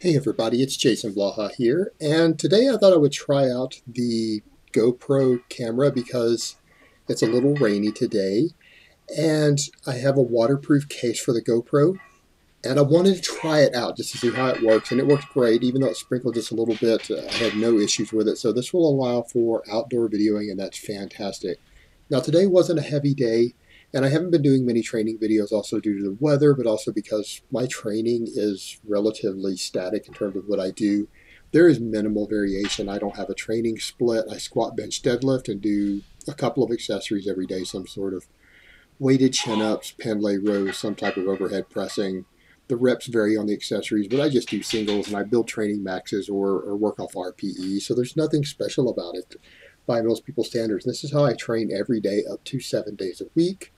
Hey everybody, it's Jason Blaha here, and today I thought I would try out the GoPro camera because it's a little rainy today, and I have a waterproof case for the GoPro, and I wanted to try it out just to see how it works, and it worked great, even though it sprinkled just a little bit. I had no issues with it, so this will allow for outdoor videoing, and that's fantastic. Now today wasn't a heavy day, and I haven't been doing many training videos also due to the weather, but also because my training is relatively static in terms of what I do. There is minimal variation. I don't have a training split. I squat, bench, deadlift, and do a couple of accessories every day, some sort of weighted chin-ups, pendlay rows, some type of overhead pressing. The reps vary on the accessories, but I just do singles, and I build training maxes or work off RPE, so there's nothing special about it by most people's standards. This is how I train every day up to 7 days a week.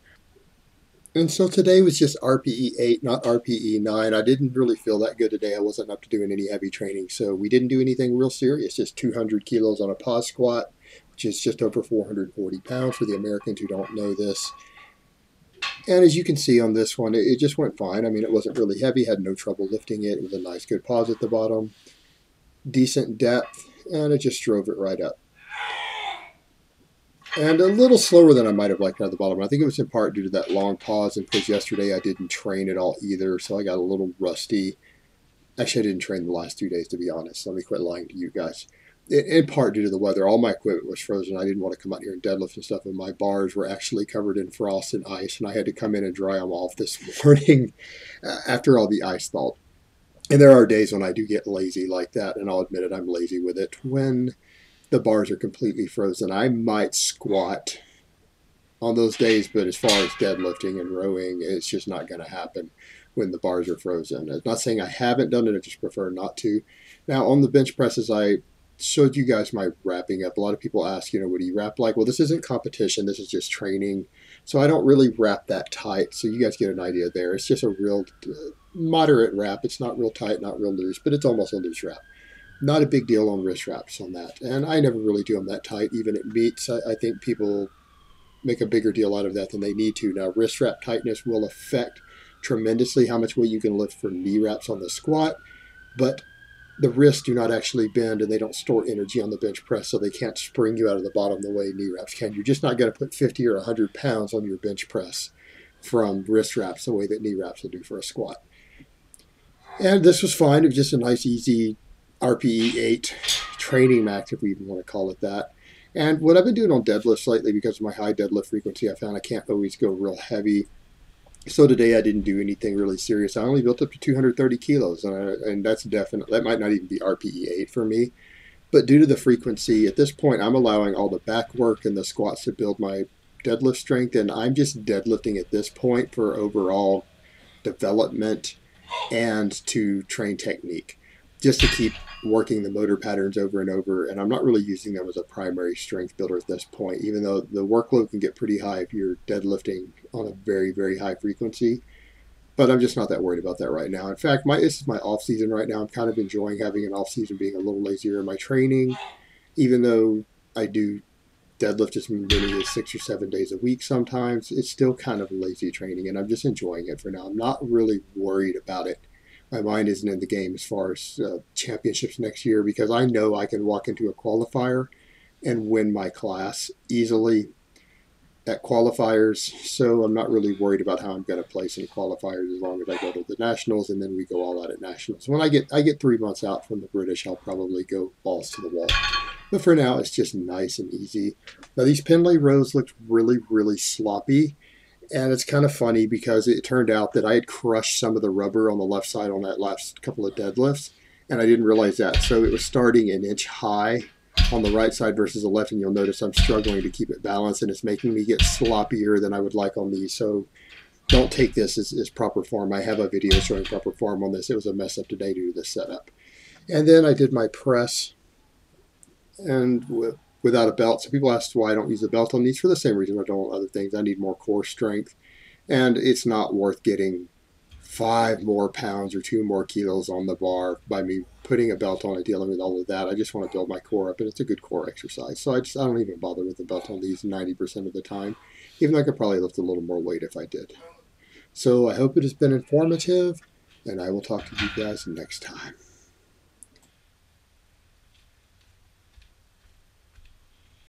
And so today was just RPE 8, not RPE 9. I didn't really feel that good today. I wasn't up to doing any heavy training, so we didn't do anything real serious, just 200 kilos on a pause squat, which is just over 440 pounds for the Americans who don't know this. And as you can see on this one, it just went fine. I mean, it wasn't really heavy, had no trouble lifting it. It was a nice, good pause at the bottom, decent depth, and it just drove it right up. And a little slower than I might have liked at the bottom. I think it was in part due to that long pause, and because yesterday I didn't train at all either, so I got a little rusty. Actually, I didn't train the last 2 days, to be honest. Let me quit lying to you guys. In part due to the weather, all my equipment was frozen. I didn't want to come out here and deadlift and stuff, and my bars were actually covered in frost and ice, and I had to come in and dry them off this morning after all the ice thawed. And there are days when I do get lazy like that, and I'll admit it, I'm lazy with it. When the bars are completely frozen, I might squat on those days, but as far as deadlifting and rowing, it's just not going to happen when the bars are frozen. I'm not saying I haven't done it, I just prefer not to. Now, on the bench presses, I showed you guys my wrapping up. A lot of people ask, what do you wrap like? Well, this isn't competition, this is just training. So I don't really wrap that tight, so you guys get an idea there. It's just a real moderate wrap. It's not real tight, not real loose, but it's almost a loose wrap. Not a big deal on wrist wraps on that. And I never really do them that tight, even at meets. I think people make a bigger deal out of that than they need to. Now, wrist wrap tightness will affect tremendously how much weight you can lift for knee wraps on the squat, but the wrists do not actually bend and they don't store energy on the bench press, so they can't spring you out of the bottom the way knee wraps can. You're just not going to put 50 or 100 pounds on your bench press from wrist wraps the way that knee wraps will do for a squat. And this was fine. It was just a nice, easy RPE 8 training max, if we even want to call it that. And what I've been doing on deadlifts lately, because of my high deadlift frequency, I found I can't always go real heavy. So today I didn't do anything really serious. I only built up to 230 kilos, and that's definite. That might not even be RPE 8 for me. But due to the frequency, at this point, I'm allowing all the back work and the squats to build my deadlift strength, and I'm just deadlifting at this point for overall development and to train technique, just to keep working the motor patterns over and over. And I'm not really using them as a primary strength builder at this point, even though the workload can get pretty high if you're deadlifting on a very, very high frequency. But I'm just not that worried about that right now. In fact, this is my off season right now. I'm kind of enjoying having an off season, being a little lazier in my training, even though I do deadlift as many as 6 or 7 days a week sometimes. It's still kind of lazy training, and I'm just enjoying it for now. I'm not really worried about it. My mind isn't in the game as far as championships next year, because I know I can walk into a qualifier and win my class easily at qualifiers. So I'm not really worried about how I'm going to place in qualifiers as long as I go to the nationals and then we go all out at nationals. When I get 3 months out from the British, I'll probably go balls to the wall. But for now, it's just nice and easy. Now, these pendlay rows looked really, really sloppy. And it's kind of funny because it turned out that I had crushed some of the rubber on the left side on that last couple of deadlifts, and I didn't realize that. So it was starting an inch high on the right side versus the left, and you'll notice I'm struggling to keep it balanced, and it's making me get sloppier than I would like on these. So don't take this as proper form. I have a video showing proper form on this. It was a mess up today due to the setup. And then I did my press and without a belt. So people ask why I don't use a belt on these, for the same reason I don't on other things. I need more core strength, and it's not worth getting 5 more pounds or 2 more kilos on the bar by me putting a belt on and dealing with all of that. I just want to build my core up, and it's a good core exercise. So I don't even bother with the belt on these 90% of the time, even though I could probably lift a little more weight if I did. So I hope it has been informative, and I will talk to you guys next time.